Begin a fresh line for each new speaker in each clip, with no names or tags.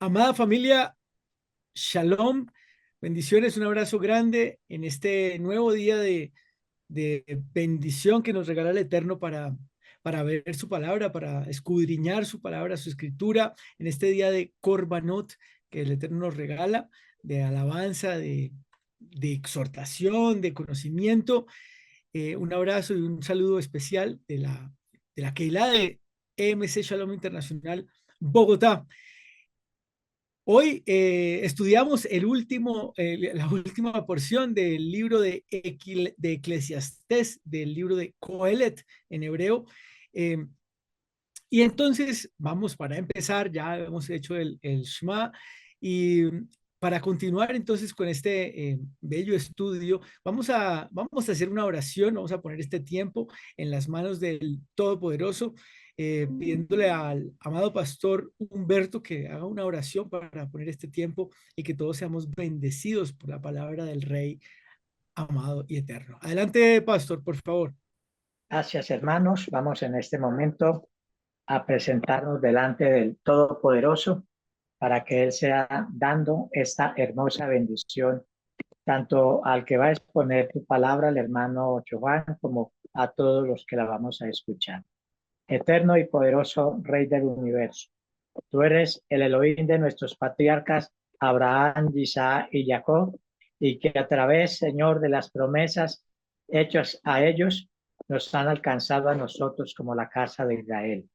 Amada familia, Shalom, bendiciones, un abrazo grande en este nuevo día de bendición que nos regala el Eterno para ver su palabra, para escudriñar su palabra, su escritura, en este día de Korbanot que el Eterno nos regala, de alabanza, de exhortación, de conocimiento. Un abrazo y un saludo especial de la Keilah de EMC Shalom Internacional Bogotá. Hoy estudiamos la última porción del libro de Eclesiastés, del libro de Coelet en hebreo. Eh, y entonces vamos para empezar, ya hemos hecho el Shema y para continuar entonces con este bello estudio, vamos a hacer una oración, vamos a poner este tiempo en las manos del Todopoderoso, pidiéndole al amado pastor Humberto que haga una oración para poner este tiempo y que todos seamos bendecidos por la palabra del Rey amado y eterno. Adelante, pastor, por favor.
Gracias, hermanos. Vamos en este momento a presentarnos delante del Todopoderoso para que Él sea dando esta hermosa bendición, tanto al que va a exponer tu palabra, el hermano Johan, como a todos los que la vamos a escuchar. Eterno y poderoso Rey del universo, tú eres el Elohim de nuestros patriarcas Abraham, Isaac y Jacob, y que a través, Señor, de las promesas hechas a ellos, nos han alcanzado a nosotros como la casa de Israel.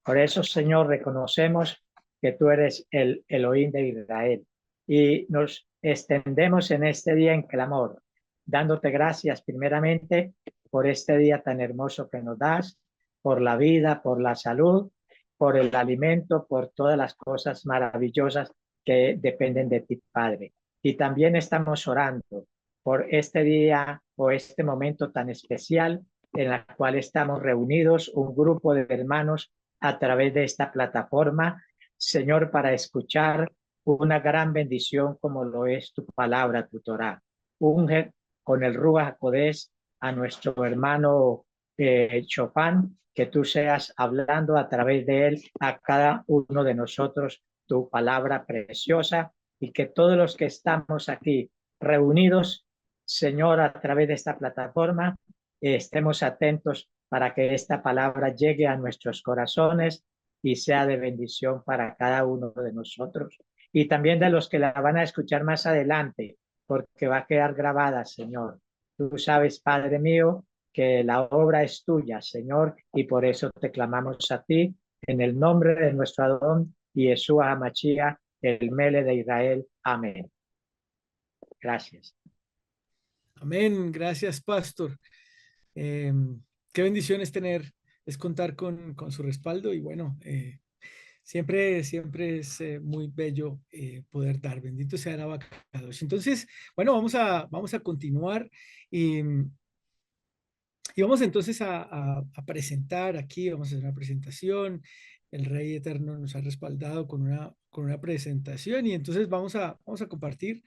Por eso, Señor, reconocemos que tú eres el Elohim de Israel y nos extendemos en este día en clamor, dándote gracias primeramente por este día tan hermoso que nos das, por la vida, por la salud, por el alimento, por todas las cosas maravillosas que dependen de ti, Padre. Y también estamos orando por este día o este momento tan especial en la cual estamos reunidos, un grupo de hermanos a través de esta plataforma, Señor, para escuchar una gran bendición como lo es tu palabra, tu Torah. Unge con el Ruach HaKodesh a nuestro hermano Chopin, que tú seas hablando a través de él a cada uno de nosotros tu palabra preciosa y que todos los que estamos aquí reunidos, Señor, a través de esta plataforma, estemos atentos para que esta palabra llegue a nuestros corazones y sea de bendición para cada uno de nosotros y también de los que la van a escuchar más adelante, porque va a quedar grabada, Señor. Tú sabes, Padre mío, que la obra es tuya, Señor, y por eso te clamamos a ti, en el nombre de nuestro Adón, Yeshua HaMashiach, el Mele de Israel. Amén. Gracias.
Amén. Gracias, pastor. Eh, Qué bendición es contar con su respaldo y bueno, siempre es muy bello poder dar. Bendito sea el abacados. Entonces, bueno, vamos a continuar y vamos entonces a presentar aquí, vamos a hacer una presentación. El Rey Eterno nos ha respaldado con una presentación y entonces vamos a compartir.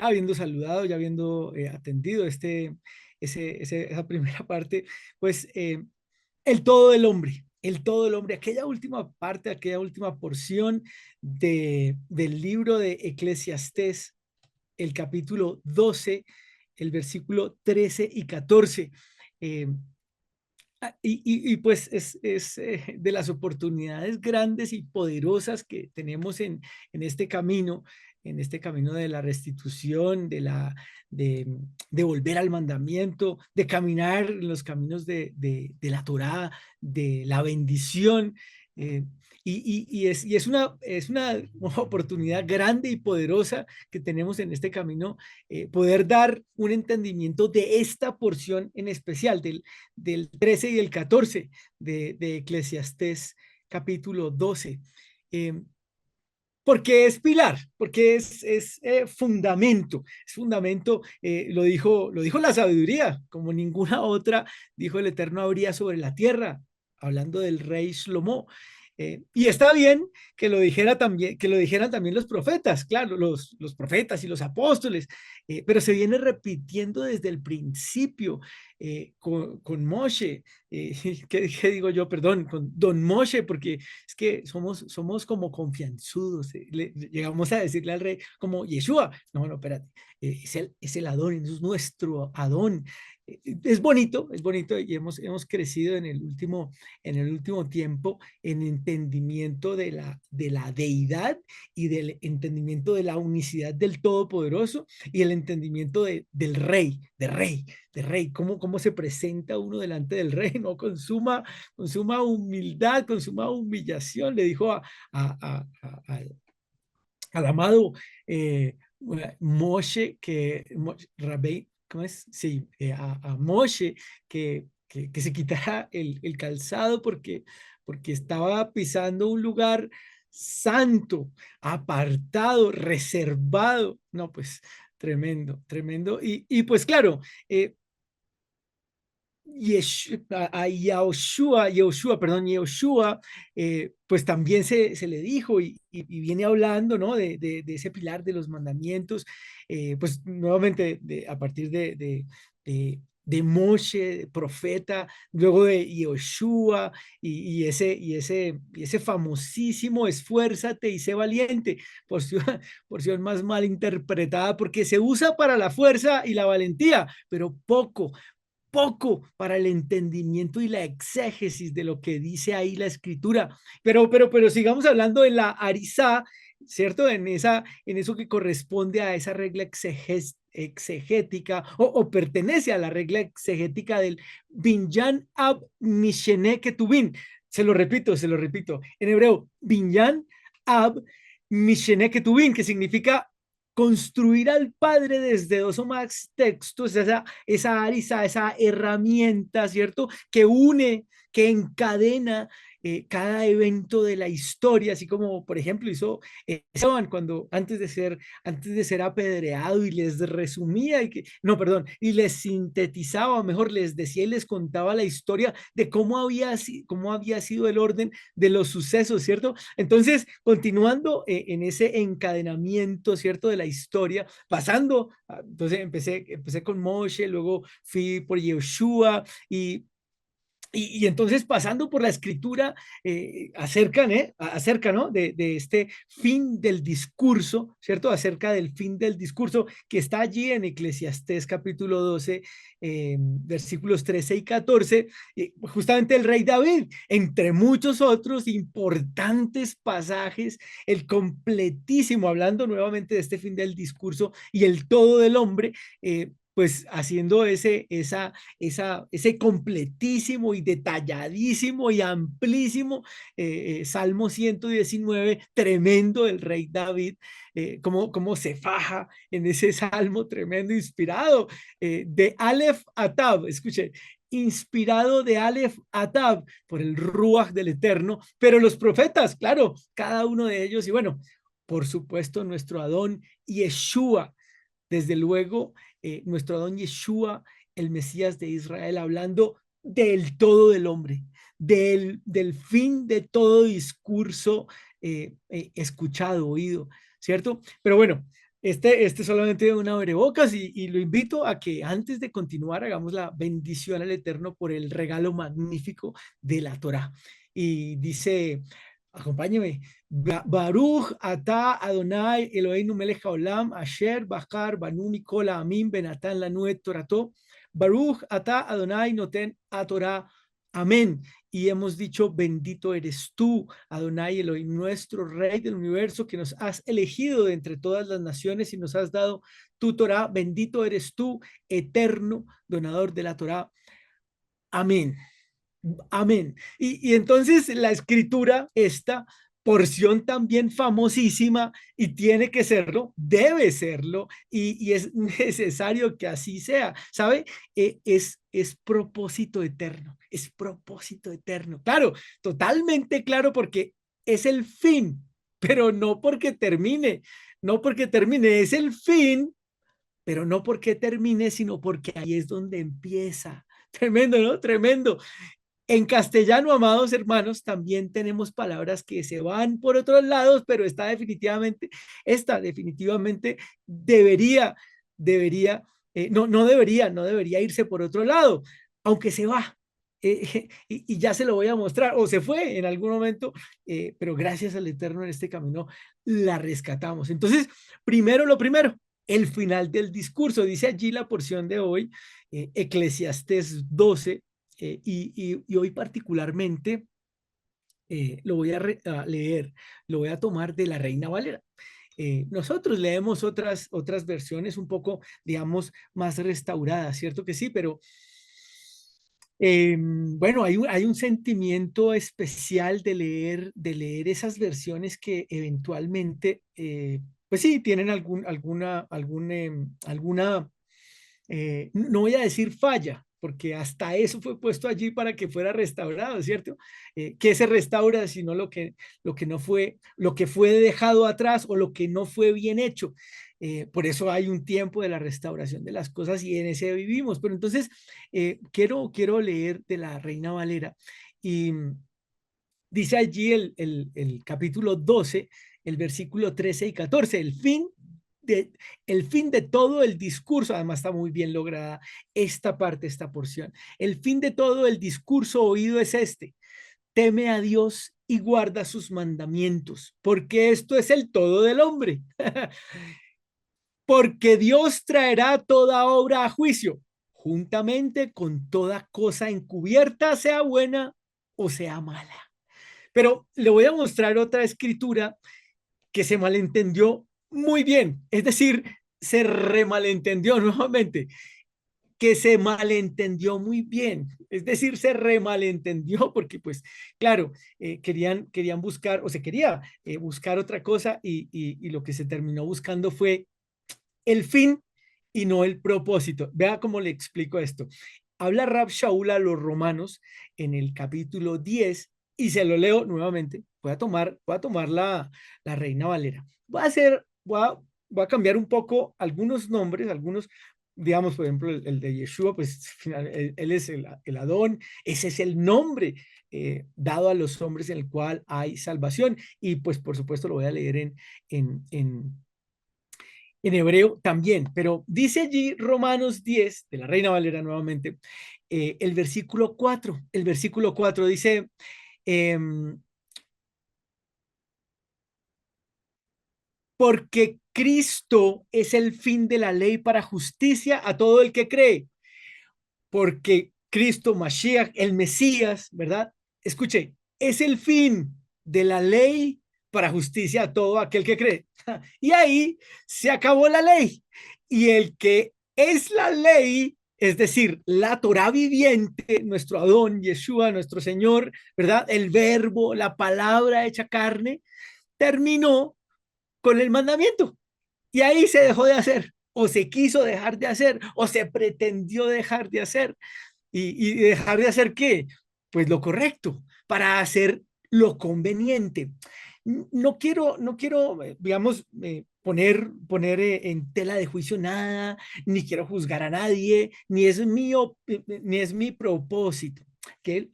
Habiendo saludado, ya habiendo atendido esa primera parte, pues el todo del hombre, aquella última parte, aquella última porción del libro de Eclesiastés, el capítulo 12, el versículo 13 y 14. eh, y pues es de las oportunidades grandes y poderosas que tenemos en en este camino de la restitución, de volver al mandamiento, de caminar en los caminos de la Torá, de la bendición. eh, es una oportunidad grande y poderosa que tenemos en este camino, poder dar un entendimiento de esta porción en especial, del 13 y el 14 de Eclesiastés capítulo 12. Eh, porque es pilar, porque es fundamento, lo dijo la sabiduría, como ninguna otra, dijo el Eterno habría sobre la tierra, hablando del rey Shlomo. Y está bien que lo dijera también, que lo dijeran también los profetas, claro, los profetas y los apóstoles, pero se viene repitiendo desde el principio con Moshe, ¿qué digo yo? Perdón, con Don Moshe, porque es que somos como confianzudos, llegamos a decirle al rey como Yeshua, no, no, espérate, es el Adón, es nuestro Adón. Es bonito y hemos crecido en el último tiempo en entendimiento de la deidad y del entendimiento de la unicidad del Todopoderoso y el entendimiento del rey, de rey, cómo se presenta uno delante del rey, ¿no? Con suma humildad, con suma humillación, le dijo al amado eh, Moshe, Rabbi, ¿cómo es? Sí, a Moshe que se quitara el calzado porque estaba pisando un lugar santo, apartado, reservado. No, pues tremendo, tremendo. Y pues claro, Yehoshua, pues también se le dijo y viene hablando, ¿no? De ese pilar de los mandamientos, pues nuevamente a partir de Moshe, profeta, luego de Yehoshua y ese famosísimo esfuérzate y sé valiente, porción, porción más mal interpretada porque se usa para la fuerza y la valentía, pero poco para el entendimiento y la exégesis de lo que dice ahí la escritura. Pero sigamos hablando de la arizá, ¿cierto? En eso que corresponde a esa regla exegética o pertenece a la regla exegética del Binyan Ab Mishene Ketubin. Se lo repito. En hebreo, Binyan Ab Mishene Ketubin, que significa construir al Padre desde dos o más textos, esa arisa, esa herramienta, ¿cierto? Que une, que encadena cada evento de la historia, así como, por ejemplo, hizo Esteban cuando antes de ser apedreado y les resumía, no, perdón, y les sintetizaba, o mejor, les decía y les contaba la historia de cómo había sido el orden de los sucesos, ¿cierto? Entonces, continuando en ese encadenamiento, ¿cierto? De la historia, pasando, entonces empecé con Moshe, luego fui por Yeshua y entonces pasando por la escritura, acerca, ¿no? De este fin del discurso, ¿cierto? Acerca del fin del discurso que está allí en Eclesiastés capítulo 12, versículos 13 y 14, justamente el rey David, entre muchos otros importantes pasajes, el completísimo, hablando nuevamente de este fin del discurso y el todo del hombre, pues haciendo ese completísimo y detalladísimo y amplísimo Salmo 119, tremendo del rey David, cómo se faja en ese salmo tremendo, inspirado de Aleph a Tab, escuche, inspirado de Aleph a Tab por el Ruach del Eterno, pero los profetas, claro, cada uno de ellos, y bueno, por supuesto, nuestro Adón Yeshua, desde luego, nuestro Adón Yeshua, el Mesías de Israel, hablando del todo del hombre, del fin de todo discurso escuchado, oído, ¿cierto? Pero bueno, este solamente es una abrebocas y lo invito a que antes de continuar hagamos la bendición al Eterno por el regalo magnífico de la Torá. Y dice, acompáñeme, Baruch ata Adonai Eloheinu melech haolam asher bachar banu mikol ha'amim benatan lanu et torato. Baruch ata Adonai noten a Torah. Amén. Y hemos dicho, bendito eres tú, Adonai Elohim, nuestro Rey del universo, que nos has elegido de entre todas las naciones y nos has dado tu Torah. Bendito eres tú, eterno donador de la Torah. Amén. Amén. Y entonces la escritura, esta porción también famosísima, y tiene que serlo, debe serlo, y es necesario que así sea, ¿sabe? Es propósito eterno, es propósito eterno. Claro, totalmente claro porque es el fin, pero no porque termine, no porque termine, es el fin, pero no porque termine, sino porque ahí es donde empieza. Tremendo, ¿no? Tremendo. En castellano, amados hermanos, también tenemos palabras que se van por otros lados, pero esta definitivamente debería, debería, no debería irse por otro lado, aunque se va. Y ya se lo voy a mostrar, o se fue en algún momento, pero gracias al Eterno en este camino la rescatamos. Entonces, primero lo primero, el final del discurso, dice allí la porción de hoy, Eclesiastés 12, y hoy particularmente lo voy a leer, lo voy a tomar de la Reina Valera. Nosotros leemos otras versiones un poco, digamos, más restauradas, ¿cierto que sí? Pero bueno, hay un sentimiento especial de leer esas versiones que eventualmente, pues sí, tienen alguna no voy a decir falla, porque hasta eso fue puesto allí para que fuera restaurado, ¿cierto? ¿Qué se restaura sino lo que no fue, lo que fue dejado atrás o lo que no fue bien hecho? Por eso hay un tiempo de la restauración de las cosas y en ese vivimos. Pero entonces, quiero leer de la Reina Valera y dice allí el capítulo 12, el versículo 13 y 14, el fin de todo el discurso, además está muy bien lograda esta parte, esta porción. El fin de todo el discurso oído es este: teme a Dios y guarda sus mandamientos, porque esto es el todo del hombre. Porque Dios traerá toda obra a juicio, juntamente con toda cosa encubierta, sea buena o sea mala. Pero le voy a mostrar otra escritura que se malentendió muy bien, es decir, se remalentendió nuevamente, que se malentendió muy bien, es decir, se remalentendió porque pues claro, querían buscar o se quería buscar otra cosa y lo que se terminó buscando fue el fin y no el propósito. Vea cómo le explico esto. Habla Rab Shaul a los romanos en el capítulo 10 y se lo leo nuevamente. Voy a tomar la Reina Valera. Voy a cambiar un poco algunos nombres, algunos, digamos, por ejemplo, el de Yeshua, pues él es el Adón, ese es el nombre dado a los hombres en el cual hay salvación. Y pues, por supuesto, lo voy a leer en, en en hebreo también, pero dice allí Romanos 10, de la Reina Valera nuevamente, el versículo 4 dice, eh, porque Cristo es el fin de la ley para justicia a todo el que cree, porque Cristo, Mashiach, el Mesías, ¿verdad? Escuche, es el fin de la ley para justicia a todo aquel que cree. Y ahí se acabó la ley. Y el que es la ley, es decir, la Torah viviente, nuestro Adón, Yeshua, nuestro Señor, ¿verdad? El verbo, la palabra hecha carne, terminó con el mandamiento. Y ahí se dejó de hacer, o se quiso dejar de hacer, o se pretendió dejar de hacer. ¿Y dejar de hacer qué? Pues lo correcto, para hacer lo conveniente. No quiero, digamos, poner en tela de juicio nada, ni quiero juzgar a nadie, ni es mi propósito.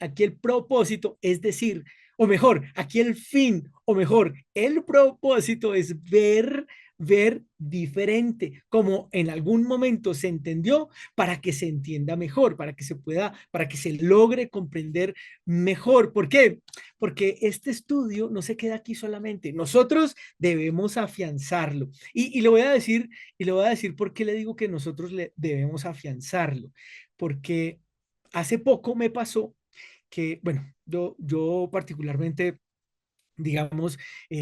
Aquí el propósito es decir, o mejor, aquí el fin, o mejor, el propósito es ver diferente, como en algún momento se entendió, para que se entienda mejor, para que se logre comprender mejor. ¿Por qué? Porque este estudio no se queda aquí solamente. Nosotros debemos afianzarlo. Y le voy a decir por qué le digo que nosotros debemos afianzarlo. Porque hace poco me pasó que, bueno, yo particularmente digamos,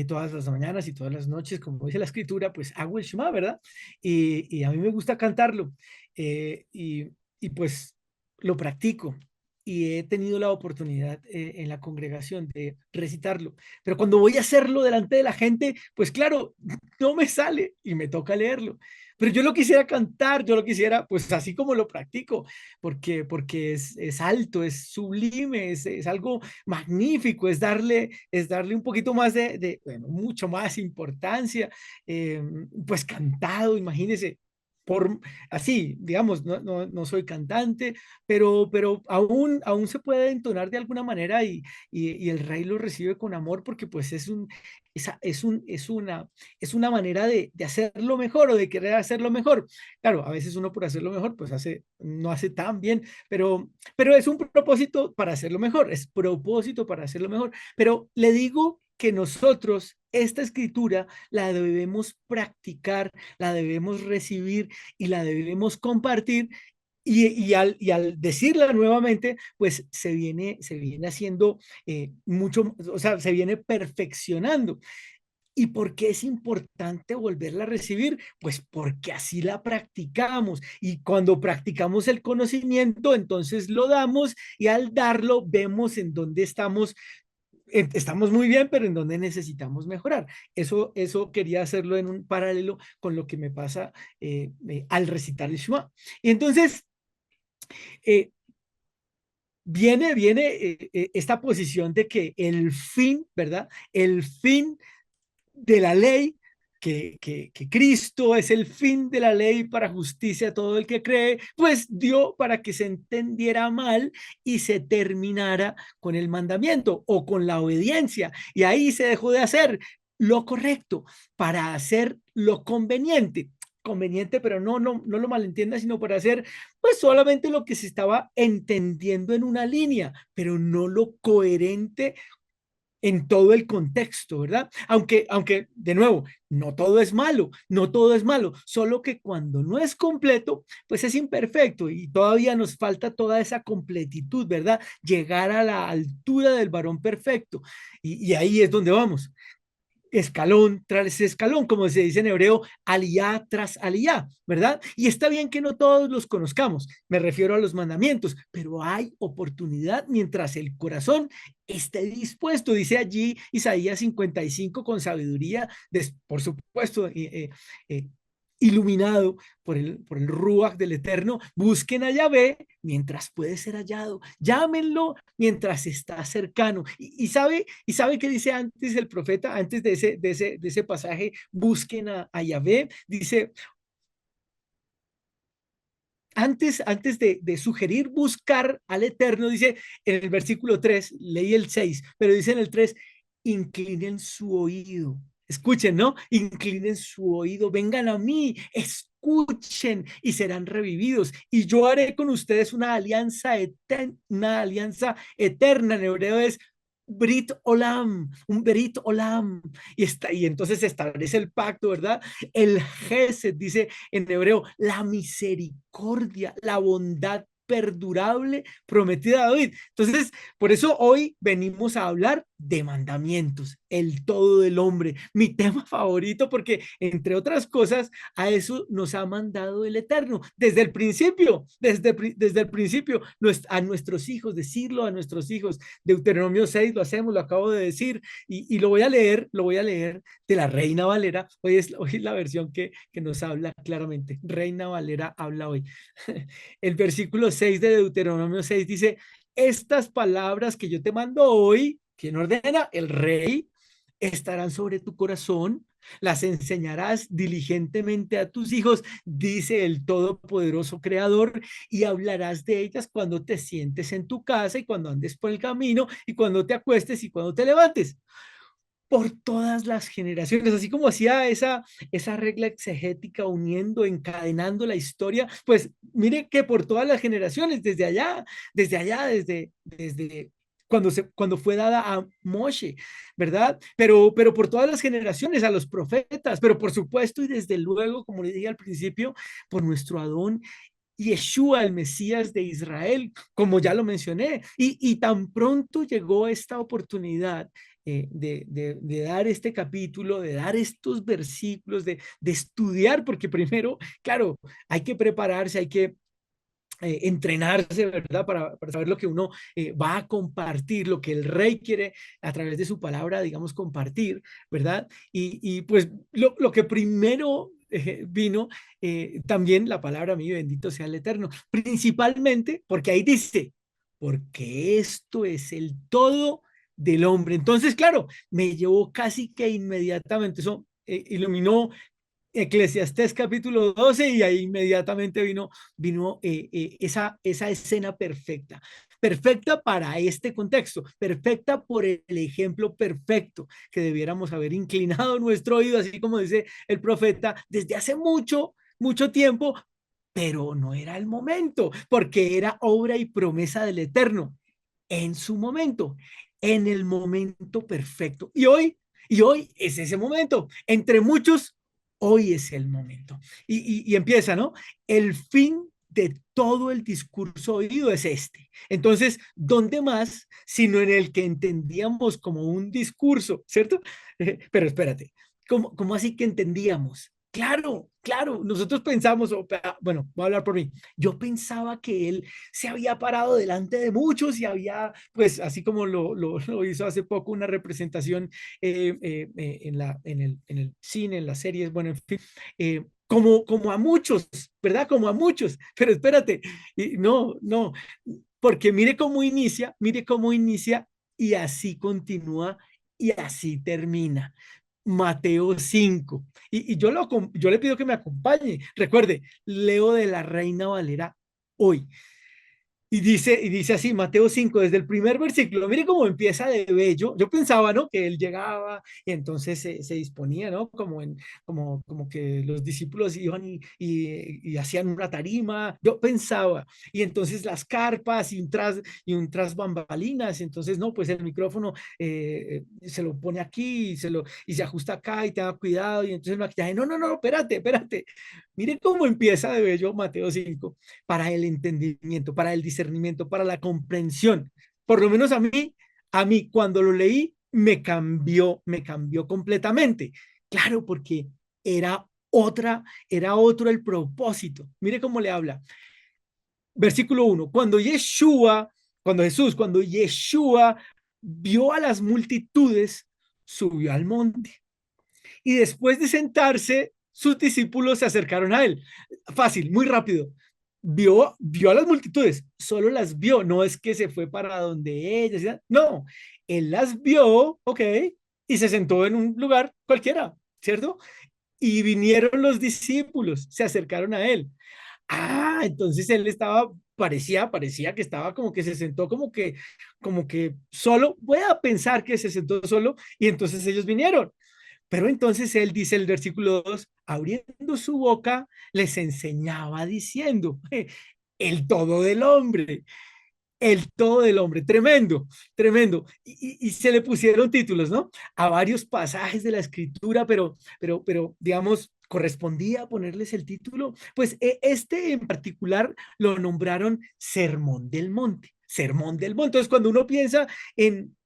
todas las mañanas y todas las noches, como dice la escritura, pues hago el Shema, ¿verdad? Y a mí me gusta cantarlo eh, y, y pues lo practico y he tenido la oportunidad en la congregación de recitarlo. Pero cuando voy a hacerlo delante de la gente, pues claro, no me sale y me toca leerlo. Pero yo lo quisiera cantar, yo lo quisiera, pues así como lo practico, porque es alto, es sublime, es algo magnífico, es darle un poquito más bueno, mucho más importancia, pues cantado, imagínese. por así, digamos, no soy cantante, pero aún se puede entonar de alguna manera y el rey lo recibe con amor porque pues es una manera de hacerlo mejor o de querer hacerlo mejor. Claro, a veces uno por hacerlo mejor pues no hace tan bien, pero es un propósito para hacerlo mejor, es propósito para hacerlo mejor. Pero le digo que nosotros esta escritura la debemos practicar, la debemos recibir y la debemos compartir. Y al decirla nuevamente, pues se viene haciendo mucho, o sea, se viene perfeccionando. ¿Y por qué es importante volverla a recibir? Pues porque así la practicamos y cuando practicamos el conocimiento, entonces lo damos y al darlo vemos en dónde estamos muy bien, pero en donde necesitamos mejorar. Eso quería hacerlo en un paralelo con lo que me pasa al recitar el Shema. Y entonces eh, viene esta posición de que el fin, ¿verdad? El fin de la ley, que Cristo es el fin de la ley para justicia a todo el que cree, pues dio para que se entendiera mal y se terminara con el mandamiento o con la obediencia. Y ahí se dejó de hacer lo correcto para hacer lo conveniente. Conveniente, pero no lo malentienda, sino para hacer pues solamente lo que se estaba entendiendo en una línea, pero no lo coherente en todo el contexto, ¿verdad? Aunque, de nuevo, no todo es malo, no todo es malo, solo que cuando no es completo, pues es imperfecto y todavía nos falta toda esa completitud, ¿verdad? Llegar a la altura del varón perfecto. Y ahí es donde vamos escalón tras escalón, como se dice en hebreo, aliyá tras aliyá, ¿verdad? Y está bien que no todos los conozcamos, me refiero a los mandamientos, pero hay oportunidad mientras el corazón esté dispuesto, dice allí Isaías 55 con sabiduría, por supuesto, iluminado por el Ruach del Eterno, busquen a Yahvé mientras puede ser hallado, llámenlo mientras está cercano. Y sabe qué dice antes el profeta, antes de ese pasaje, busquen a Yahvé, dice, antes de sugerir buscar al Eterno, dice en el versículo 3 leí el 6 pero dice en el 3 inclinen su oído. Escuchen, ¿no? Inclinen su oído, vengan a mí, escuchen y serán revividos. Y yo haré con ustedes una alianza eterna. En hebreo es Brit Olam, un Brit Olam. Y entonces se establece el pacto, ¿verdad? El Gesed, dice en hebreo, la misericordia, la bondad perdurable prometida a David. Entonces, por eso hoy venimos a hablar de mandamientos, el todo del hombre, mi tema favorito, porque entre otras cosas, a eso nos ha mandado el Eterno, desde el principio, desde el principio, a nuestros hijos, decirlo a nuestros hijos. Deuteronomio 6 lo hacemos, lo acabo de decir, y lo voy a leer de la Reina Valera. Hoy es la versión que nos habla claramente. Reina Valera habla hoy. El versículo 6 de Deuteronomio 6 dice, estas palabras que yo te mando hoy, ¿quién ordena? El rey, estarán sobre tu corazón, las enseñarás diligentemente a tus hijos, dice el Todopoderoso Creador, y hablarás de ellas cuando te sientes en tu casa y cuando andes por el camino y cuando te acuestes y cuando te levantes por todas las generaciones, así como hacía esa regla exegética uniendo, encadenando la historia, pues mire que por todas las generaciones, desde cuando fue dada a Moshe, ¿verdad? Pero por todas las generaciones, a los profetas, pero por supuesto y desde luego, como le dije al principio, por nuestro Adón Yeshua, el Mesías de Israel, como ya lo mencioné, y tan pronto llegó esta oportunidad de dar este capítulo, de dar estos versículos, de estudiar, porque primero, claro, hay que prepararse, hay que entrenarse, ¿verdad? Para saber lo que uno va a compartir, lo que el rey quiere a través de su palabra, digamos, compartir, ¿verdad? Y pues lo que primero vino, también la palabra mí, bendito sea el Eterno, principalmente porque ahí dice, porque esto es el todo del hombre. Entonces, claro, me llevó casi que inmediatamente, eso iluminó Eclesiastés capítulo 12 y ahí inmediatamente vino esa escena perfecta. Perfecta para este contexto, perfecta por el ejemplo perfecto que debiéramos haber inclinado nuestro oído, así como dice el profeta, desde hace mucho, mucho tiempo, pero no era el momento, porque era obra y promesa del Eterno en su momento, en el momento perfecto. Y hoy es ese momento. Entre muchos, hoy es el momento. Y empieza, ¿no? El fin de todo el discurso oído es este. Entonces, ¿dónde más sino en el que entendíamos como un discurso, ¿cierto? Pero espérate, ¿cómo así que entendíamos? Claro, claro, nosotros pensamos, bueno, voy a hablar por mí, yo pensaba que él se había parado delante de muchos y había, pues, así como lo hizo hace poco una representación en el cine, en las series, bueno, en fin, como a muchos, ¿verdad? Como a muchos, pero espérate, no, no, porque mire cómo inicia y así continúa y así termina. Mateo 5. Yo le pido que me acompañe. Recuerde, leo de la Reina Valera hoy. Y dice así, Mateo 5 desde el primer versículo, mire cómo empieza de bello. Yo pensaba, ¿no? Que él llegaba y entonces se disponía, ¿no? Como que los discípulos iban y hacían una tarima. Yo pensaba, y entonces las carpas y un tras bambalinas. Entonces, no, pues el micrófono se lo pone aquí y se ajusta acá y tenga cuidado. Y entonces el maquillaje, no, no, no, espérate, espérate. Mire cómo empieza de bello Mateo 5 para el entendimiento, para el discernimiento, para la comprensión. Por lo menos a mí cuando lo leí me cambió completamente. Claro, porque era era otro el propósito. Mire cómo le habla. Versículo 1. Cuando Yeshua vio a las multitudes, subió al monte y después de sentarse, sus discípulos se acercaron a él. Fácil, muy rápido. Vio a las multitudes, solo las vio, no es que se fue para donde ellas, no, él las vio, ok, y se sentó en un lugar cualquiera, ¿cierto? Y vinieron los discípulos, se acercaron a él. Ah, entonces él parecía que estaba como que se sentó como que solo, voy a pensar que se sentó solo y entonces ellos vinieron. Pero entonces él dice el versículo 2 abriendo su boca, les enseñaba diciendo, el todo del hombre, el todo del hombre, tremendo, tremendo. Y se le pusieron títulos, ¿no? A varios pasajes de la escritura, pero, digamos, correspondía ponerles el título. Pues este en particular lo nombraron Sermón del Monte. Sermón del Monte. Entonces, cuando uno piensa en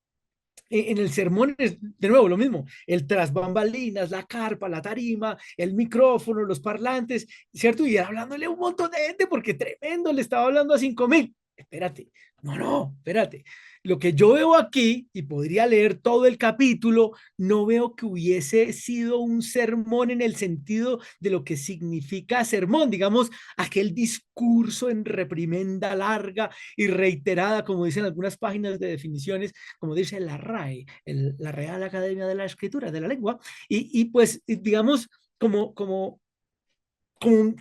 el sermón es de nuevo lo mismo, el tras bambalinas, la carpa, la tarima, el micrófono, los parlantes, ¿cierto? Y era hablándole a un montón de gente porque tremendo, le estaba hablando a 5.000. Espérate, no, espérate. Lo que yo veo aquí, y podría leer todo el capítulo, no veo que hubiese sido un sermón en el sentido de lo que significa sermón, digamos, aquel discurso en reprimenda larga y reiterada, como dicen algunas páginas de definiciones, como dice la RAE, la Real Academia de la Escritura, de la Lengua, y pues, digamos, como, como, como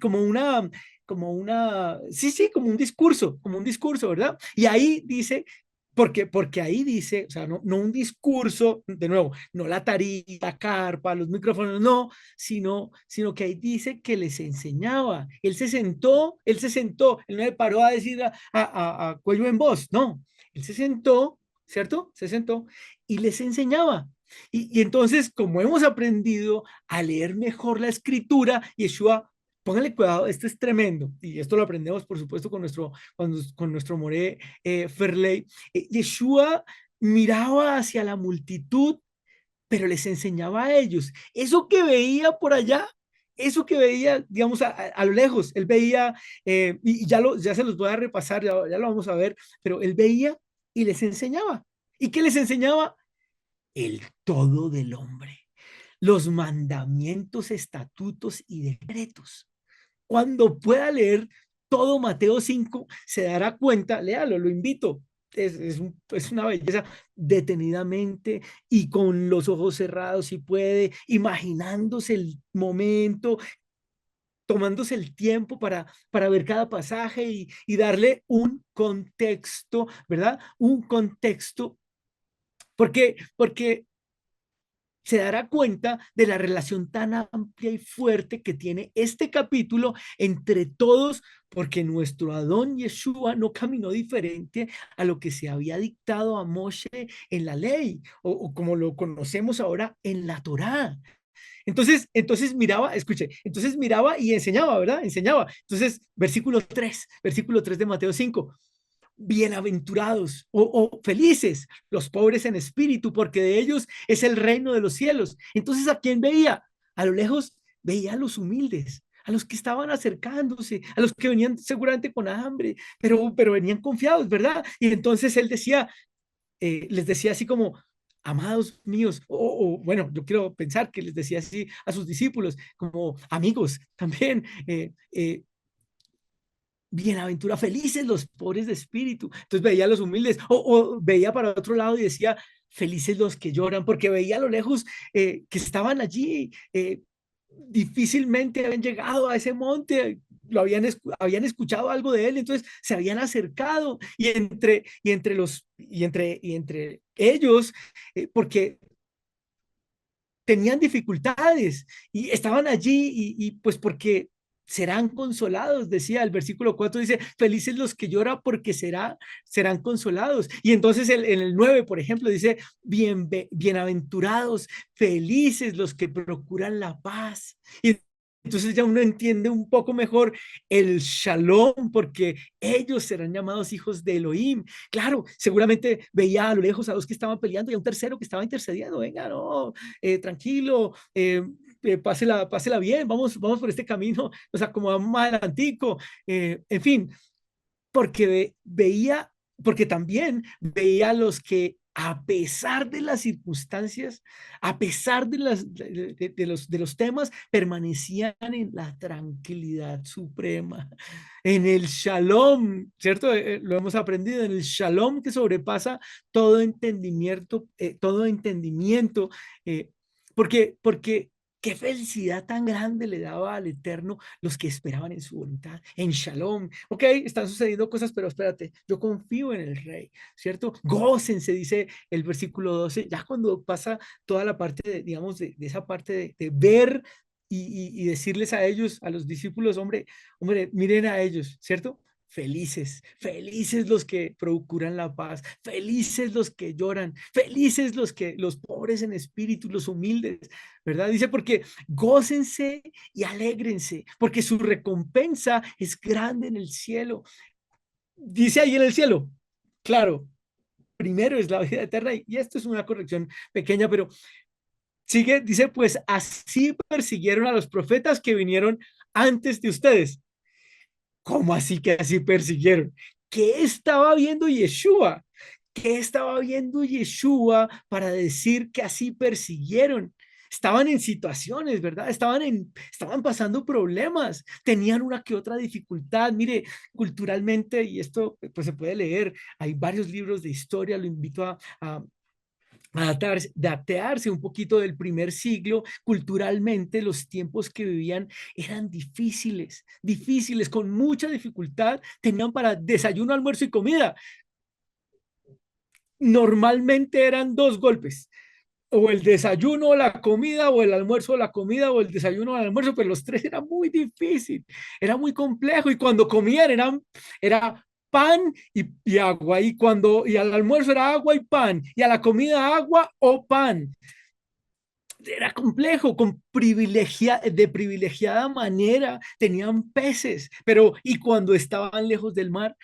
sí, como un discurso, ¿verdad? Y ahí dice, porque ahí dice, o sea, no un discurso, de nuevo, no la tarita, la carpa, los micrófonos, no, sino que ahí dice que les enseñaba. Él se sentó, él no le paró a decir a cuello en voz, no, él se sentó, ¿cierto? Se sentó y les enseñaba. Y entonces, como hemos aprendido a leer mejor la escritura, Yeshua, póngale cuidado, esto es tremendo, y esto lo aprendemos, por supuesto, con nuestro Moré Ferley. Yeshua miraba hacia la multitud, pero les enseñaba a ellos. Eso que veía por allá, eso que veía, digamos, a lo lejos, él veía, y ya se los voy a repasar, ya lo vamos a ver, pero él veía y les enseñaba. ¿Y qué les enseñaba? El todo del hombre, los mandamientos, estatutos y decretos. Cuando pueda leer todo Mateo 5, se dará cuenta, léalo, lo invito. es una belleza, detenidamente y con los ojos cerrados si puede, imaginándose el momento, tomándose el tiempo para ver cada pasaje y darle un contexto, ¿verdad? Un contexto, porque se dará cuenta de la relación tan amplia y fuerte que tiene este capítulo entre todos, porque nuestro Adón Yeshua no caminó diferente a lo que se había dictado a Moshe en la ley, o como lo conocemos ahora en la Torá. Entonces miraba, escuche, entonces miraba y enseñaba, ¿verdad? Enseñaba. Entonces, versículo 3 de Mateo 5. Bienaventurados o felices los pobres en espíritu, porque de ellos es el reino de los cielos. Entonces, ¿a quién veía? A lo lejos veía a los humildes, a los que estaban acercándose, a los que venían seguramente con hambre, pero venían confiados, ¿verdad? Y entonces él decía, les decía así como, amados míos, bueno, yo quiero pensar que les decía así a sus discípulos, como amigos también, bienaventura, felices los pobres de espíritu. Entonces veía a los humildes o veía para otro lado y decía, felices los que lloran, porque veía a lo lejos que estaban allí, difícilmente habían llegado a ese monte, habían escuchado algo de él, entonces se habían acercado y entre ellos, porque tenían dificultades y estaban allí y pues porque serán consolados, decía el versículo 4, dice, felices los que lloran porque serán consolados. Y entonces en el 9, por ejemplo, dice, bienaventurados, felices los que procuran la paz. Y entonces ya uno entiende un poco mejor el shalom, porque ellos serán llamados hijos de Elohim. Claro, seguramente veía a lo lejos a dos que estaban peleando y a un tercero que estaba intercediendo. Venga, no, tranquilo, pásela bien, vamos por este camino, o sea, como más adelantico, en fin, veía, porque también veía a los que a pesar de las circunstancias, a pesar de los temas, permanecían en la tranquilidad suprema, en el shalom, ¿cierto? Lo hemos aprendido, en el shalom que sobrepasa todo entendimiento, porque qué felicidad tan grande le daba al Eterno los que esperaban en su voluntad, en Shalom. Ok, están sucediendo cosas, pero espérate, yo confío en el Rey, ¿cierto? Gócense, dice el versículo 12, ya cuando pasa toda la parte, digamos, de esa parte de ver y decirles a ellos, a los discípulos, hombre, miren a ellos, ¿cierto? Felices, felices los que procuran la paz, felices los que lloran, felices los pobres en espíritu, los humildes, ¿verdad? Dice porque gócense y alégrense, porque su recompensa es grande en el cielo. Dice ahí en el cielo, claro, primero es la vida eterna y esto es una corrección pequeña, pero sigue, dice, pues así persiguieron a los profetas que vinieron antes de ustedes. ¿Cómo así que así persiguieron? ¿Qué estaba viendo Yeshua? ¿Qué estaba viendo Yeshua para decir que así persiguieron? Estaban en situaciones, ¿verdad? Estaban pasando problemas, tenían una que otra dificultad. Mire, culturalmente, y esto pues se puede leer, hay varios libros de historia, lo invito a datearse un poquito del primer siglo. Culturalmente los tiempos que vivían eran difíciles, difíciles, con mucha dificultad, tenían para desayuno, almuerzo y comida. Normalmente eran dos golpes, o el desayuno o la comida, o el almuerzo o la comida, o el desayuno o el almuerzo, pero los tres era muy difícil, era muy complejo, y cuando comían era pan y agua, y al almuerzo era agua y pan, y a la comida agua o pan. Era complejo, de privilegiada manera, tenían peces, pero y cuando estaban lejos del mar,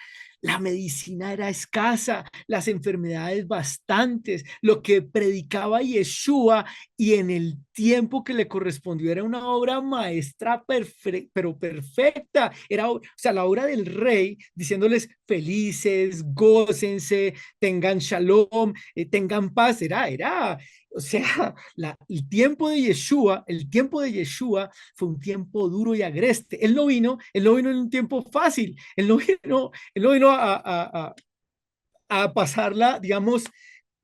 la medicina era escasa, las enfermedades bastantes, lo que predicaba Yeshua y en el tiempo que le correspondió era una obra maestra pero perfecta, o sea, la obra del rey diciéndoles felices, gócense, tengan shalom, tengan paz, o sea, el tiempo de Yeshua fue un tiempo duro y agreste. Él no vino en un tiempo fácil. Él no vino a pasarla, digamos,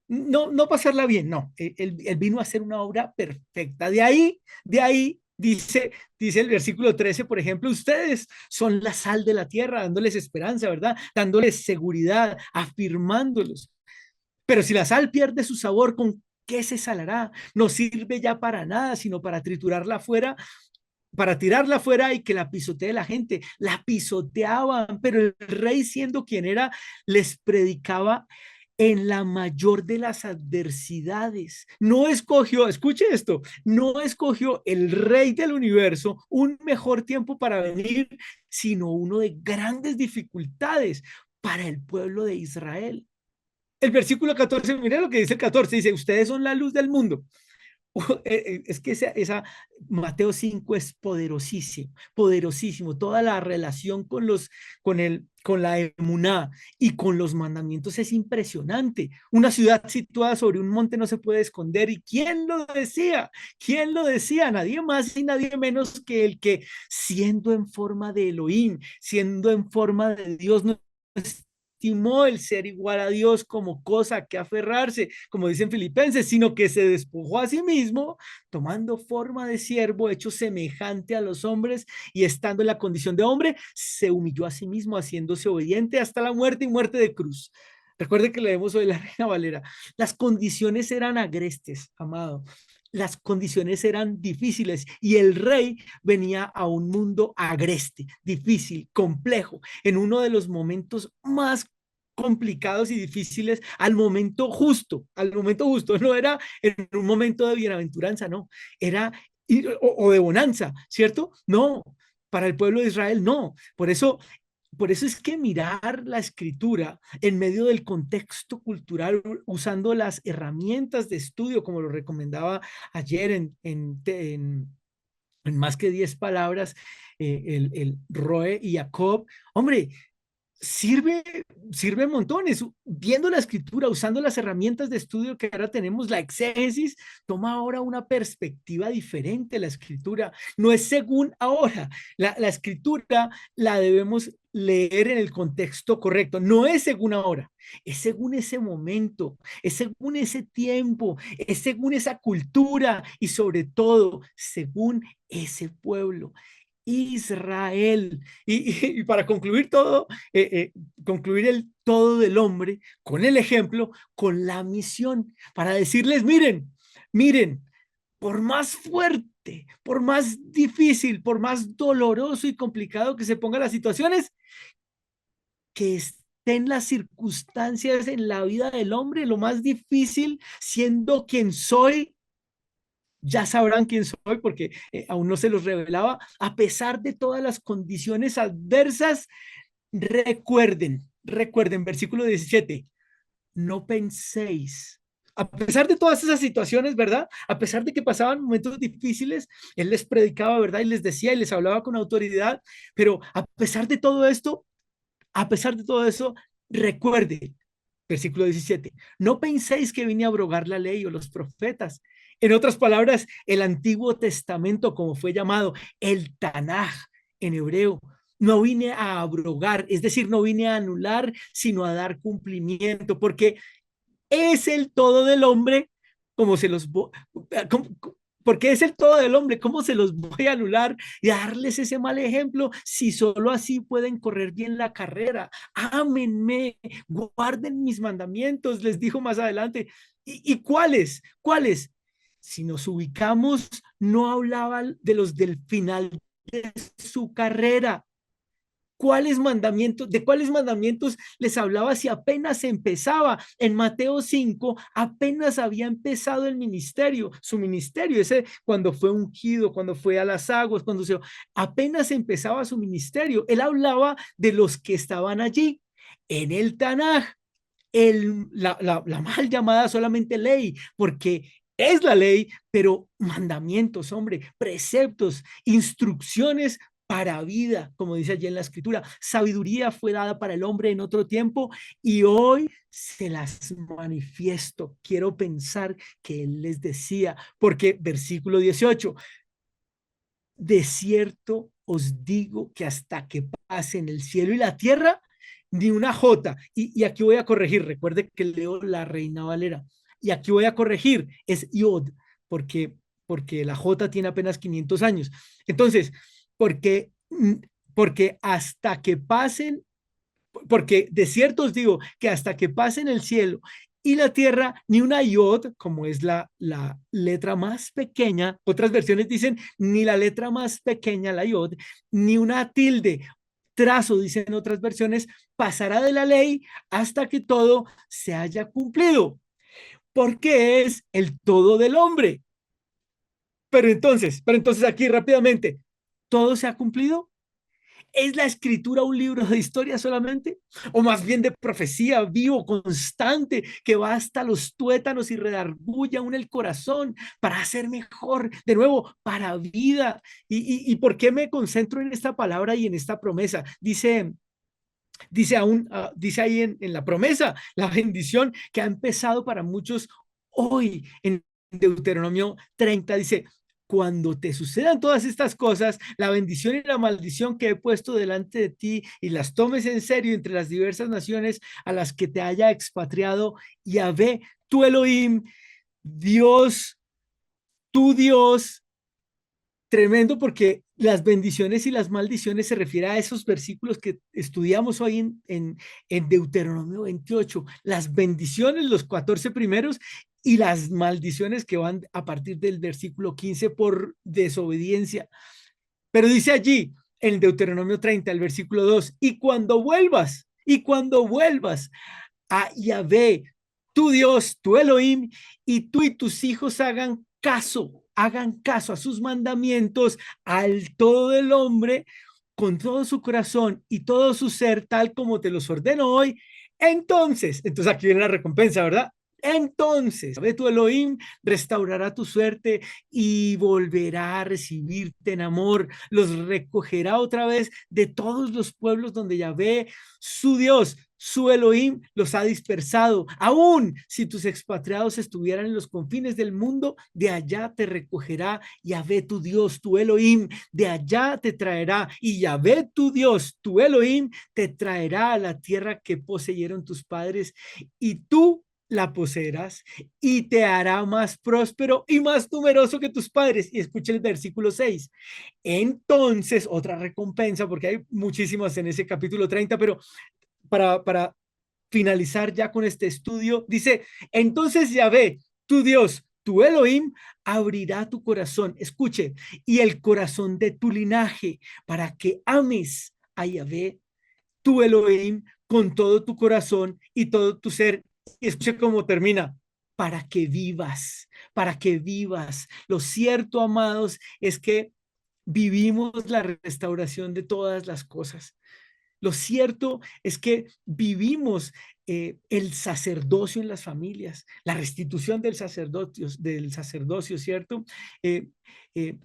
no pasarla bien, no. Él vino a hacer una obra perfecta. De ahí dice el versículo 13, por ejemplo, ustedes son la sal de la tierra, dándoles esperanza, ¿verdad? Dándoles seguridad, afirmándolos. Pero si la sal pierde su sabor, ¿con qué se salará? No sirve ya para nada, sino para triturarla afuera, para tirarla afuera y que la pisotee la gente. La pisoteaban, pero el rey, siendo quien era, les predicaba en la mayor de las adversidades. No escogió, escuche esto, no escogió el rey del universo un mejor tiempo para venir, sino uno de grandes dificultades para el pueblo de Israel. El versículo 14, mira lo que dice el 14, dice, ustedes son la luz del mundo. Es que Mateo 5 es poderosísimo, poderosísimo. Toda la relación con la emuná y con los mandamientos es impresionante. Una ciudad situada sobre un monte no se puede esconder. ¿Y quién lo decía? ¿Quién lo decía? Nadie más y nadie menos que el que, siendo en forma de Elohim, siendo en forma de Dios, no estimó el ser igual a Dios como cosa que aferrarse, como dicen Filipenses, sino que se despojó a sí mismo, tomando forma de siervo, hecho semejante a los hombres, y estando en la condición de hombre, se humilló a sí mismo, haciéndose obediente hasta la muerte y muerte de cruz. Recuerde que leemos hoy la Reina Valera. Las condiciones eran agrestes, amado. Las condiciones eran difíciles y el rey venía a un mundo agreste, difícil, complejo, en uno de los momentos más complicados y difíciles al momento justo, no era en un momento de bienaventuranza, no, era o de bonanza, ¿cierto? No, para el pueblo de Israel no. Por eso es que mirar la escritura en medio del contexto cultural, usando las herramientas de estudio, como lo recomendaba ayer en más que 10 palabras, el Roe y Jacob, hombre, sirve, sirve montones. Viendo la escritura, usando las herramientas de estudio que ahora tenemos, la exégesis toma ahora una perspectiva diferente. La escritura no es según ahora. La escritura la debemos leer en el contexto correcto. No es según ahora, es según ese momento, es según ese tiempo, es según esa cultura y sobre todo según ese pueblo. Israel. Y para concluir todo, concluir el todo del hombre con el ejemplo, con la misión, para decirles, miren, por más fuerte, por más difícil, por más doloroso y complicado que se pongan las situaciones, que estén las circunstancias en la vida del hombre, lo más difícil, siendo quien soy, ya sabrán quién soy porque aún no se los revelaba, a pesar de todas las condiciones adversas, recuerden, versículo 17, no penséis. A pesar de todas esas situaciones, ¿verdad? A pesar de que pasaban momentos difíciles, él les predicaba, ¿verdad? Y les decía y les hablaba con autoridad, pero a pesar de todo esto, a pesar de todo eso, recuerde, versículo 17, no penséis que vine a abrogar la ley o los profetas. En otras palabras, el Antiguo Testamento, como fue llamado, el Tanaj en hebreo, no vine a abrogar, es decir, no vine a anular, sino a dar cumplimiento, porque es el todo del hombre, como se los, como, porque es el todo del hombre, ¿cómo se los voy a anular y a darles ese mal ejemplo si solo así pueden correr bien la carrera? Ámenme, guarden mis mandamientos, les dijo más adelante. ¿Y cuáles? ¿Cuáles? Si nos ubicamos, no hablaba de los del final de su carrera. ¿De cuáles mandamientos les hablaba si apenas empezaba? En Mateo 5, apenas había empezado el ministerio, su ministerio, ese cuando fue ungido, cuando fue a las aguas, apenas empezaba su ministerio. Él hablaba de los que estaban allí en el Tanaj, la mal llamada solamente ley, porque es la ley, pero mandamientos, hombre, preceptos, instrucciones para vida, como dice allí en la escritura. Sabiduría fue dada para el hombre en otro tiempo y hoy se las manifiesto. Quiero pensar que él les decía, porque versículo 18, de cierto os digo que hasta que pasen el cielo y la tierra, ni una J. Y aquí voy a corregir, recuerde que leo la Reina Valera. Y aquí voy a corregir, es Yod, porque, porque la J tiene apenas 500 años. Entonces, porque, porque hasta que pasen, porque de cierto os digo que hasta que pasen el cielo y la tierra, ni una iod, como es la letra más pequeña, otras versiones dicen ni la letra más pequeña, la iod, ni una tilde, trazo, dicen otras versiones, pasará de la ley hasta que todo se haya cumplido, porque es el todo del hombre. Pero entonces aquí rápidamente, ¿todo se ha cumplido? ¿Es la escritura un libro de historia solamente? ¿O más bien de profecía vivo, constante, que va hasta los tuétanos y redarguye aún el corazón para hacer mejor, de nuevo, para vida? ¿Y por qué me concentro en esta palabra y en esta promesa? Dice ahí en la promesa, la bendición que ha empezado para muchos hoy en Deuteronomio 30, dice, cuando te sucedan todas estas cosas, la bendición y la maldición que he puesto delante de ti y las tomes en serio entre las diversas naciones a las que te haya expatriado, Yahvé, tu Elohim, Dios, tu Dios, tremendo porque las bendiciones y las maldiciones se refiere a esos versículos que estudiamos hoy en Deuteronomio 28. Las bendiciones, los 14 primeros, y las maldiciones que van a partir del versículo 15 por desobediencia. Pero dice allí, en Deuteronomio 30, el versículo 2, y cuando vuelvas a Yahvé, tu Dios, tu Elohim, y tú y tus hijos hagan caso a sus mandamientos, al todo el hombre, con todo su corazón y todo su ser, tal como te los ordeno hoy. Entonces aquí viene la recompensa, ¿verdad? Entonces, ve tu Elohim restaurará tu suerte y volverá a recibirte en amor. Los recogerá otra vez de todos los pueblos donde Yahvé, su Dios, su Elohim, los ha dispersado. Aún si tus expatriados estuvieran en los confines del mundo, de allá te recogerá Yahvé, tu Dios, tu Elohim, de allá te traerá. Y Yahvé, tu Dios, tu Elohim, te traerá a la tierra que poseyeron tus padres. Y tú la poseerás y te hará más próspero y más numeroso que tus padres. Y escucha el versículo 6. Entonces, otra recompensa, porque hay muchísimas en ese capítulo 30, pero para finalizar ya con este estudio, dice, entonces Yahvé, tu Dios, tu Elohim, abrirá tu corazón, escuche, y el corazón de tu linaje, para que ames a Yahvé, tu Elohim, con todo tu corazón y todo tu ser. Y escuche cómo termina. Para que vivas, para que vivas. Lo cierto, amados, es que vivimos la restauración de todas las cosas. Lo cierto es que vivimos el sacerdocio en las familias, la restitución del sacerdocio, ¿cierto? Eh, eh,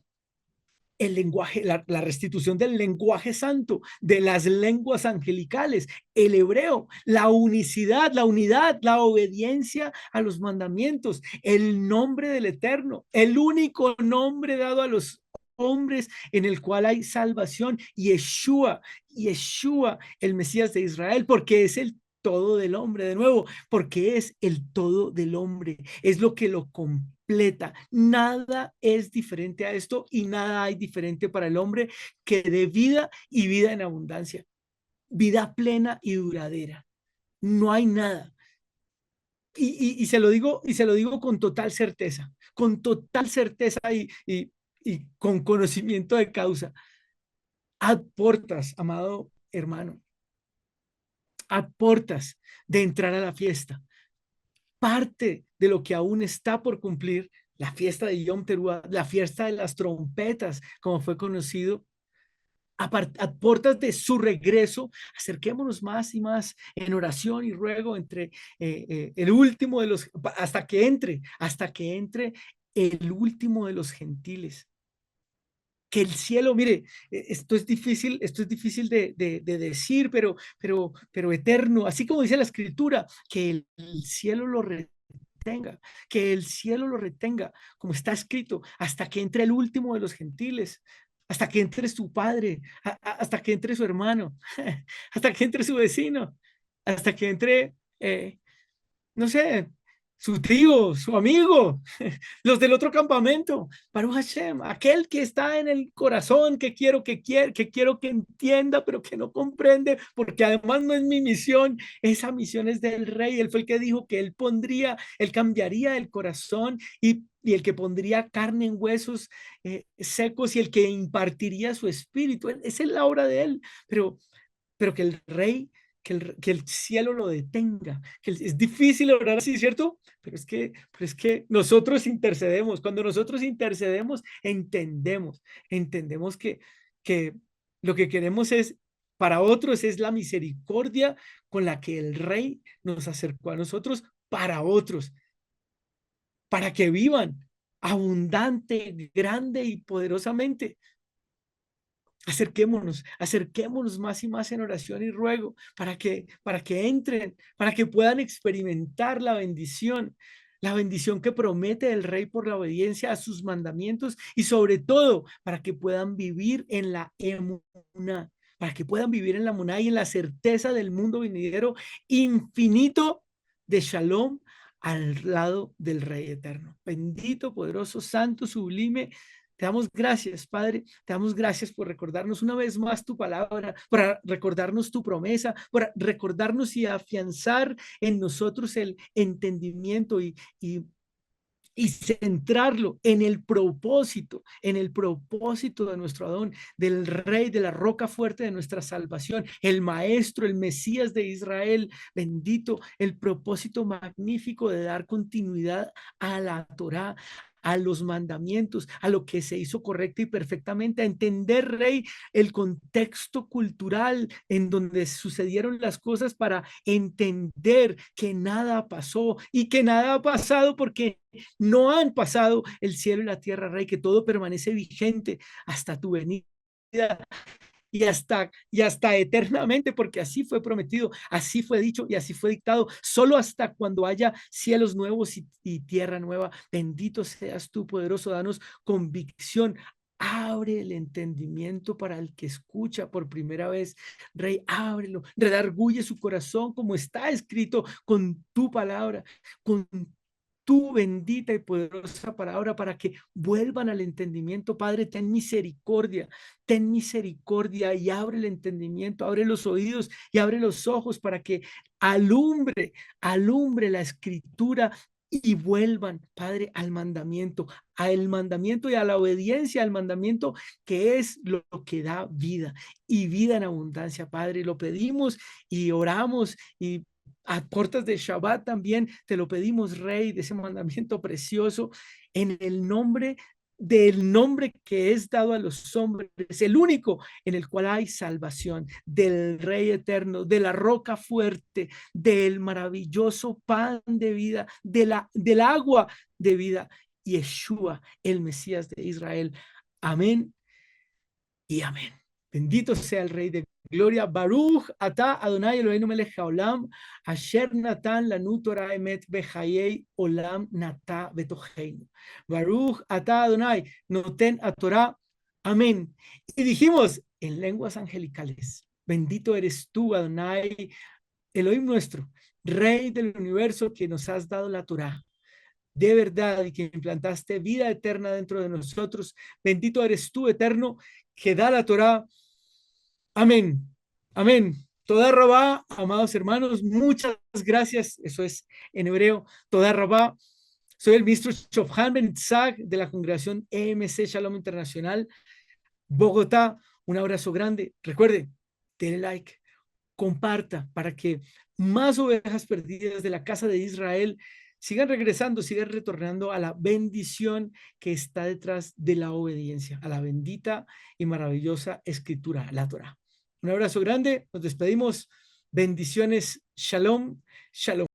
el lenguaje, la restitución del lenguaje santo, de las lenguas angelicales, el hebreo, la unicidad, la unidad, la obediencia a los mandamientos, el nombre del Eterno, el único nombre dado a los hombres en el cual hay salvación, Yeshua, Yeshua, el Mesías de Israel, porque es el todo del hombre, de nuevo, porque es el todo del hombre, es lo que lo completa. Nada es diferente a esto y nada hay diferente para el hombre que dé vida y vida en abundancia, vida plena y duradera. No hay nada. Y se lo digo con total certeza y con conocimiento de causa. Aportas, amado hermano, aportas de entrar a la fiesta. Parte de lo que aún está por cumplir, la fiesta de Yom Teruah, la fiesta de las trompetas, como fue conocido, aportas de su regreso, acerquémonos más y más en oración y ruego entre el último de los, hasta que entre el último de los gentiles. Que el cielo, mire, esto es difícil de decir, pero eterno, así como dice la escritura, que el cielo lo retenga, que el cielo lo retenga, como está escrito, hasta que entre el último de los gentiles, hasta que entre su padre, hasta que entre su hermano, hasta que entre su vecino, hasta que entre, no sé, su tío, su amigo, los del otro campamento. Baruch Hashem, aquel que está en el corazón, que quiero que entienda, pero que no comprende, porque además no es mi misión, esa misión es del rey. Él fue el que dijo que él cambiaría el corazón y el que pondría carne en huesos secos y el que impartiría su espíritu. Esa es la obra de él, pero que el rey, que el cielo lo detenga, es difícil orar así, ¿cierto? Pero es que nosotros intercedemos. Cuando nosotros intercedemos, entendemos que lo que queremos es, para otros, es la misericordia con la que el rey nos acercó a nosotros para otros, para que vivan abundante, grande y poderosamente. Acerquémonos más y más en oración y ruego para que entren, para que puedan experimentar la bendición que promete el Rey por la obediencia a sus mandamientos y sobre todo para que puedan vivir en la emuná, para que puedan vivir en la emuná y en la certeza del mundo venidero infinito de Shalom al lado del Rey eterno. Bendito, poderoso, santo, sublime. Te damos gracias, Padre. Te damos gracias por recordarnos una vez más tu palabra, por recordarnos tu promesa, por recordarnos y afianzar en nosotros el entendimiento y centrarlo en el propósito de nuestro Adón, del Rey, de la roca fuerte de nuestra salvación, el Maestro, el Mesías de Israel, bendito, el propósito magnífico de dar continuidad a la Torá, a los mandamientos, a lo que se hizo correcto y perfectamente, a entender, Rey, el contexto cultural en donde sucedieron las cosas para entender que nada pasó y que nada ha pasado porque no han pasado el cielo y la tierra, Rey, que todo permanece vigente hasta tu venida y hasta eternamente, porque así fue prometido, así fue dicho y así fue dictado, solo hasta cuando haya cielos nuevos y tierra nueva. Bendito seas tú, poderoso, danos convicción. Abre el entendimiento para el que escucha por primera vez, Rey, ábrelo, redarguye su corazón como está escrito con tu palabra, con tu bendita y poderosa palabra para que vuelvan al entendimiento. Padre, ten misericordia y abre el entendimiento, abre los oídos y abre los ojos para que alumbre la escritura y vuelvan, Padre, al mandamiento y a la obediencia al mandamiento, que es lo que da vida y vida en abundancia, Padre. Lo pedimos y oramos y a puertas de Shabbat también te lo pedimos, Rey, de ese mandamiento precioso, en el nombre del nombre que es dado a los hombres, el único en el cual hay salvación, del Rey eterno, de la roca fuerte, del maravilloso pan de vida, del agua de vida, Yeshua, el Mesías de Israel. Amén y amén. Bendito sea el Rey de Gloria. Baruch ata Adonai Eloheinu melech haolam, asher natan lanu Torah emet bechayei olam nata betocheinu. Baruch ata Adonai noten a Torah. Amén. Y dijimos en lenguas angelicales, bendito eres tú, Adonai, Elohim nuestro, Rey del universo, que nos has dado la Torah de verdad y que implantaste vida eterna dentro de nosotros. Bendito eres tú, eterno, que da la Torah. Amén. Amén. Toda Rabá, amados hermanos, muchas gracias. Eso es en hebreo. Toda Rabá. Soy el ministro Shofhan Ben Itzhak de la congregación EMC Shalom Internacional, Bogotá. Un abrazo grande. Recuerde, denle like, comparta para que más ovejas perdidas de la casa de Israel sigan regresando, sigan retornando a la bendición que está detrás de la obediencia, a la bendita y maravillosa escritura, la Torah. Un abrazo grande, nos despedimos. Bendiciones. Shalom, shalom.